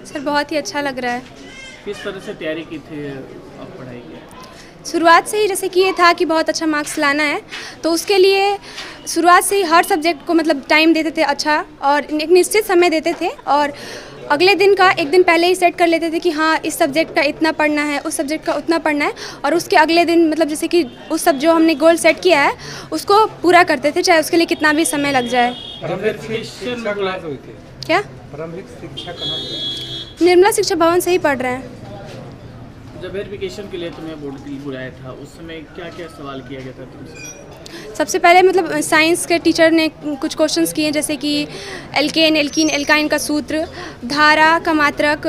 Sir बहुत ही अच्छा लग रहा है। किस तरह से तैयारी की थी आप पढ़ाई की? शुरुआत से ही जैसे कि ये था कि बहुत अच्छा मार्क्स लाना है, तो उसके लिए शुरुआत से ही हर सब्जेक्ट को मतलब टाइम देते थे अच्छा, और एक निश्चित समय देते थे, और अगले दिन का एक दिन पहले ही सेट कर लेते थे कि हाँ इस सब्जेक्ट का इतना पढ़ना है, उस सब्जेक्ट का उतना पढ़ना है, और उसके अगले दिन मतलब जैसे कि उस सब जो हमने गोल सेट किया है उसको पूरा करते थे, चाहे उसके लिए कितना भी समय लग जाए। क्या प्रारंभिक शिक्षा कहाँ से? निर्मला शिक्षा भवन से ही पढ़ रहे हैं। जब वेरिफिकेशन के लिए तुम्हें बोर्ड बुलाया था उस समय क्या क्या सवाल किया गया था तुमसे? सबसे पहले मतलब साइंस के टीचर ने कुछ क्वेश्चंस किए, जैसे कि एल्केन, एल्कीन, एल्काइन का सूत्र, धारा का मात्रक,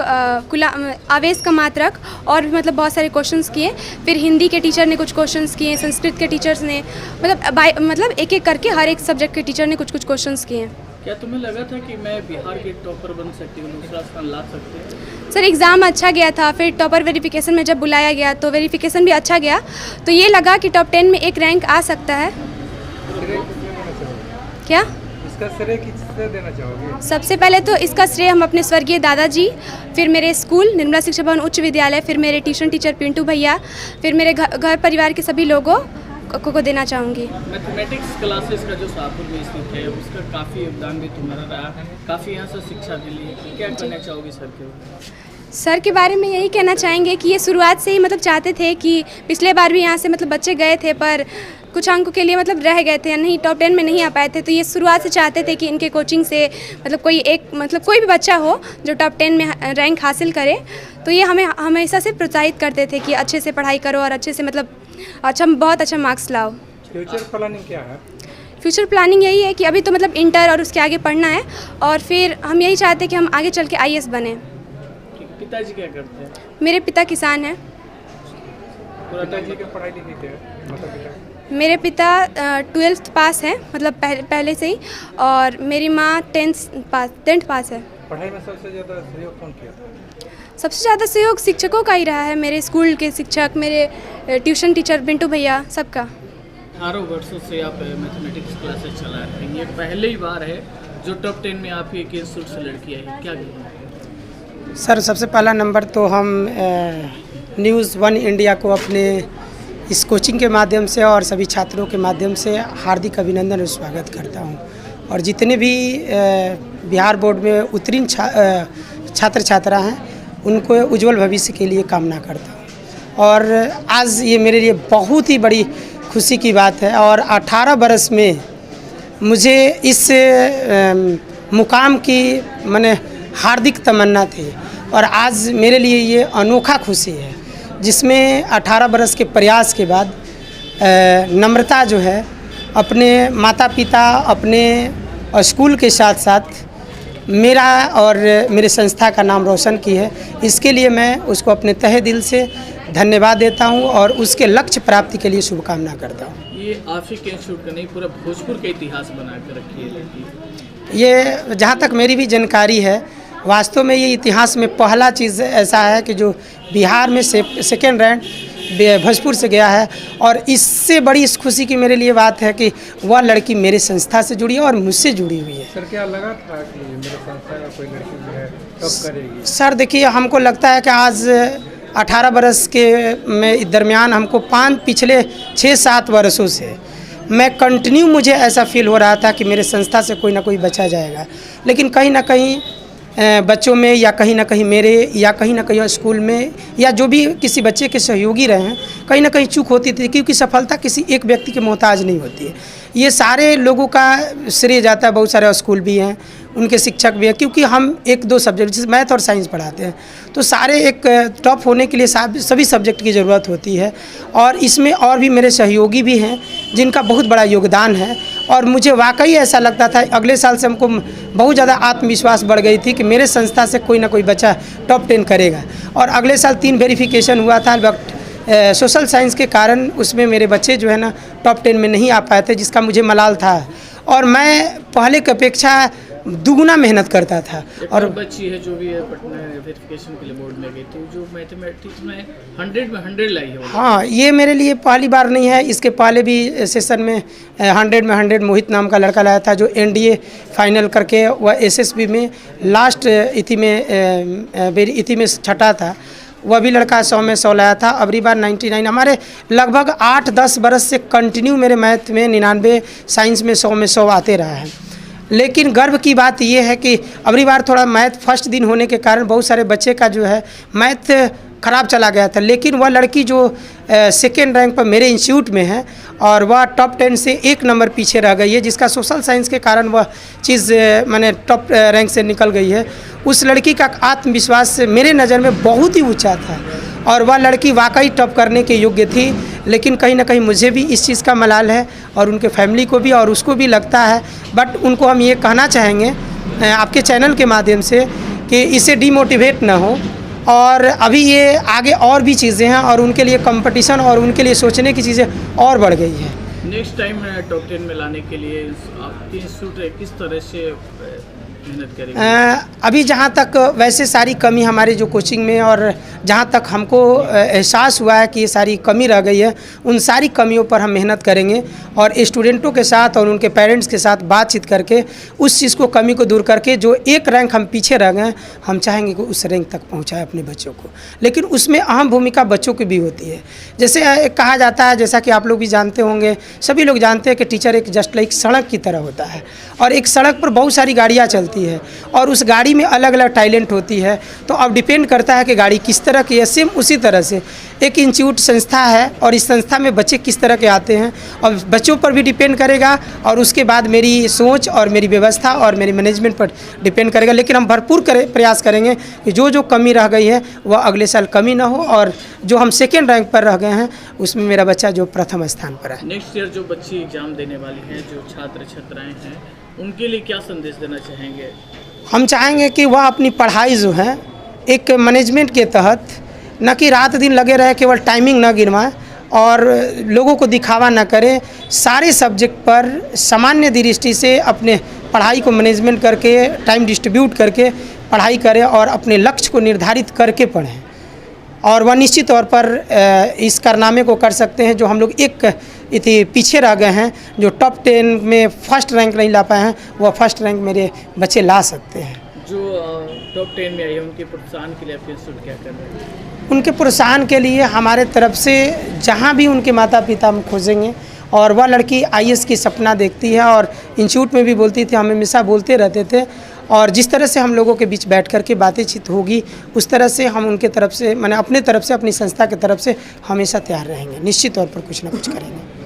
आवेश का मात्रक, और भी मतलब बहुत सारे क्वेश्चंस किए। फिर हिंदी के टीचर ने कुछ क्वेश्चंस किए, संस्कृत के टीचर्स ने मतलब एक एक करके हर एक सब्जेक्ट के टीचर ने कुछ कुछ क्वेश्चंस किए। क्या तुम्हें लगा था कि मैं बिहार के टॉपर बन सकती हूँ, दूसरा स्थान ला सकती हूँ? सर एग्ज़ाम अच्छा गया था, फिर टॉपर वेरिफिकेशन में जब बुलाया गया तो वेरिफिकेशन भी अच्छा गया, तो ये लगा कि टॉप 10 में एक रैंक आ सकता है। क्या इसका श्रेय किससे देना चाहोगे? सबसे पहले तो इसका श्रेय हम अपने स्वर्गीय दादाजी, फिर मेरे स्कूल निर्मला शिक्षा भवन उच्च विद्यालय, फिर मेरे ट्यूशन टीचर पिंटू भैया, फिर मेरे घर परिवार के सभी लोगों को देना चाहूँगी। मैथमेटिक्स क्लासेस का जो शाहपुर में स्थित है उसका काफ़ी योगदान भी तुम्हारा रहा, काफ़ी यहाँ से शिक्षा मिली, क्या कहना चाहोगी सर के ऊपर? सर के बारे में यही कहना चाहेंगे कि ये शुरुआत से ही मतलब चाहते थे कि पिछले बार भी यहाँ से मतलब बच्चे गए थे पर कुछ अंकों के लिए मतलब रह गए थे, नहीं टॉप 10 में नहीं आ पाए थे, तो ये शुरुआत से चाहते थे कि इनके कोचिंग से मतलब कोई भी बच्चा हो जो टॉप 10 में रैंक हासिल करे, तो ये हमें हमेशा से प्रोत्साहित करते थे कि अच्छे से पढ़ाई करो और अच्छे से मतलब बहुत अच्छा मार्क्स लाओ। फ्यूचर प्लानिंग क्या है? फ्यूचर प्लानिंग यही है कि अभी तो मतलब इंटर और उसके आगे पढ़ना है, और फिर हम यही चाहते हैं कि हम आगे चल के IAS बने। पिताजी क्या करते हैं? मेरे पिता किसान हैं। पिताजी की पढ़ाई लिखाई क्या है? माता पिता? मेरे पिता 12th पास हैं, मतलब पहले से ही, और मेरी माँ 10th पास है। पढ़ाई में सबसे ज़्यादा सहयोग कौन किया था? सबसे ज़्यादा सहयोग शिक्षकों का ही रहा है, मेरे स्कूल के शिक्षक, मेरे ट्यूशन टीचर पिंटू भैया, सबका। 18 वर्षों से आप मैथमेटिक्स क्लासेस चला रहे हैं, ये पहली बार है जो टॉप 10 में आप एक इंस्टीट्यूट से लड़की आई है, क्या कहेंगे? सर सबसे पहला नंबर तो हम न्यूज़ 1 इंडिया को अपने इस कोचिंग के माध्यम से और सभी छात्रों के माध्यम से हार्दिक अभिनंदन और स्वागत करता हूं, और जितने भी बिहार बोर्ड में उत्तीर्ण छात्र छात्रा हैं उनको उज्जवल भविष्य के लिए कामना करता हूं। और आज ये मेरे लिए बहुत ही बड़ी खुशी की बात है, और 18 बरस में मुझे इस मुकाम की मैंने हार्दिक तमन्ना थी, और आज मेरे लिए ये अनोखा खुशी है जिसमें 18 बरस के प्रयास के बाद नम्रता जो है अपने माता पिता, अपने स्कूल के साथ साथ मेरा और मेरे संस्था का नाम रोशन की है। इसके लिए मैं उसको अपने तहे दिल से धन्यवाद देता हूं और उसके लक्ष्य प्राप्ति के लिए शुभकामना करता हूं। ये आप ही के इंस्टीट्यूट का नहीं, पूरा भोजपुर का इतिहास बना कर रखी है। ये जहाँ तक मेरी भी जानकारी है, वास्तव में ये इतिहास में पहला चीज़ ऐसा है कि जो बिहार में सेकेंड रैंक भोजपुर से गया है, और इससे बड़ी इस खुशी की मेरे लिए बात है कि वह लड़की मेरे संस्था से जुड़ी है और मुझसे जुड़ी हुई है। सर क्या लगा था कि मेरे संस्था का कोई लड़की जो है टॉप करेगी? सर देखिए, हमको लगता है कि आज 18 बरस के में दरमियान हमको पिछले 6-7 वर्षों से मैं कंटिन्यू मुझे ऐसा फील हो रहा था कि मेरे संस्था से कोई ना कोई बचा जाएगा, लेकिन कहीं ना कहीं बच्चों में या कहीं ना कहीं मेरे या कहीं ना कहीं स्कूल में या जो भी किसी बच्चे के सहयोगी रहे हैं, कहीं ना कहीं चूक होती थी, क्योंकि सफलता किसी एक व्यक्ति के मोहताज नहीं होती है। ये सारे लोगों का श्रेय जाता है, बहुत सारे स्कूल भी हैं, उनके शिक्षक भी हैं, क्योंकि हम 1-2 सब्जेक्ट जैसे मैथ और साइंस पढ़ाते हैं, तो सारे एक टॉप होने के लिए सभी सब्जेक्ट की ज़रूरत होती है, और इसमें और भी मेरे सहयोगी भी हैं जिनका बहुत बड़ा योगदान है। और मुझे वाकई ऐसा लगता था, अगले साल से हमको बहुत ज़्यादा आत्मविश्वास बढ़ गई थी कि मेरे संस्था से कोई ना कोई बच्चा टॉप 10 करेगा। और अगले साल 3 वेरिफिकेशन हुआ था, बट सोशल साइंस के कारण उसमें मेरे बच्चे जो है ना टॉप 10 में नहीं आ पाए थे, जिसका मुझे मलाल था। और मैं पहले की अपेक्षा दुगुना मेहनत करता था। और बच्ची है जो भी है पटना वेरिफिकेशन के लिए बोर्ड में गई थी, जो मैथमेटिक्स में 100 में 100 लाई है। हाँ, ये मेरे लिए पहली बार नहीं है, इसके पहले भी सेशन में 100 में 100 मोहित नाम का लड़का लाया था, जो NDA फाइनल करके वह SSB में लास्ट इति में छठा था। वह भी लड़का 100 में 100 लाया था। अबरी बार 99। हमारे लगभग 8-10 बरस से कंटिन्यू मेरे मैथ में 99, साइंस में 100 में 100 आते रहा है। लेकिन गर्व की बात यह है कि अबरी बार थोड़ा मैथ फर्स्ट दिन होने के कारण बहुत सारे बच्चे का जो है मैथ ख़राब चला गया था। लेकिन वह लड़की जो सेकेंड रैंक पर मेरे इंस्टीट्यूट में है और वह टॉप 10 से 1 नंबर पीछे रह गई है, जिसका सोशल साइंस के कारण वह चीज़ मैंने टॉप रैंक से निकल गई है। उस लड़की का आत्मविश्वास मेरे नज़र में बहुत ही ऊंचा था और वह लड़की वाकई टॉप करने के योग्य थी। लेकिन कहीं ना कहीं मुझे भी इस चीज़ का मलाल है और उनके फैमिली को भी और उसको भी लगता है। बट उनको हम ये कहना चाहेंगे आपके चैनल के माध्यम से कि इसे डिमोटिवेट ना हो, और अभी ये आगे और भी चीज़ें हैं और उनके लिए कंपटीशन और उनके लिए सोचने की चीज़ें और बढ़ गई है। नेक्स्ट टाइम टॉप 10 में लाने के लिए आपकी इंस्टीट्यूट किस तरह से मेहनत करेंगे? अभी जहाँ तक वैसे सारी कमी हमारे जो कोचिंग में और जहाँ तक हमको एहसास हुआ है कि ये सारी कमी रह गई है, उन सारी कमियों पर हम मेहनत करेंगे और स्टूडेंटों के साथ और उनके पेरेंट्स के साथ बातचीत करके उस चीज़ को, कमी को दूर करके जो एक रैंक हम पीछे रह गए हम चाहेंगे कि उस रैंक तक पहुँचाए अपने बच्चों को। लेकिन उसमें अहम भूमिका बच्चों की भी होती है। जैसे कहा जाता है, जैसा कि आप लोग भी जानते होंगे, सभी लोग जानते हैं कि टीचर एक जस्ट लाइक सड़क की तरह होता है और एक सड़क पर बहुत सारी गाड़ियाँ चलती है और उस गाड़ी में अलग अलग टैलेंट होती है। तो अब डिपेंड करता है कि गाड़ी किस तरह की है। सेम उसी तरह से एक इंस्टीट्यूट संस्था है और इस संस्था में बच्चे किस तरह के आते हैं और बच्चों पर भी डिपेंड करेगा और उसके बाद मेरी सोच और मेरी व्यवस्था और मेरी मैनेजमेंट पर डिपेंड करेगा। लेकिन हम भरपूर प्रयास करेंगे कि जो कमी रह गई है वह अगले साल कमी ना हो और जो हम सेकेंड रैंक पर रह गए हैं उसमें मेरा बच्चा जो प्रथम स्थान पर है। नेक्स्ट ईयर जो बच्ची एग्जाम देने वाली हैं, जो छात्र छात्राएँ हैं, उनके लिए क्या संदेश देना चाहेंगे? हम चाहेंगे कि वह अपनी पढ़ाई जो है एक मैनेजमेंट के तहत, न कि रात दिन लगे रहे, केवल टाइमिंग न गिनवाएं और लोगों को दिखावा न करें। सारे सब्जेक्ट पर सामान्य दृष्टि से अपने पढ़ाई को मैनेजमेंट करके, टाइम डिस्ट्रीब्यूट करके पढ़ाई करें और अपने लक्ष्य को निर्धारित करके पढ़ें और वह निश्चित तौर पर इस कारनामे को कर सकते हैं। जो हम लोग इतने पीछे रह गए हैं, जो टॉप 10 में फर्स्ट रैंक नहीं ला पाए हैं, वह फर्स्ट रैंक मेरे बच्चे ला सकते हैं। जो टॉप 10 में आई है उनके प्रोत्साहन के लिए आपके इंस्टीट्यूट क्या कर रहे हैं? उनके प्रोत्साहन के लिए हमारे तरफ से जहाँ भी उनके माता पिता हम खोजेंगे, और वह लड़की IAS की सपना देखती है और इंस्टीट्यूट में भी बोलती थी, हम हमेशा बोलते रहते थे और जिस तरह से हम लोगों के बीच बैठ कर के बातचीत होगी उस तरह से हम उनके तरफ से, मैंने अपने तरफ से, अपनी संस्था की तरफ से हमेशा तैयार रहेंगे। निश्चित तौर पर कुछ ना कुछ करेंगे।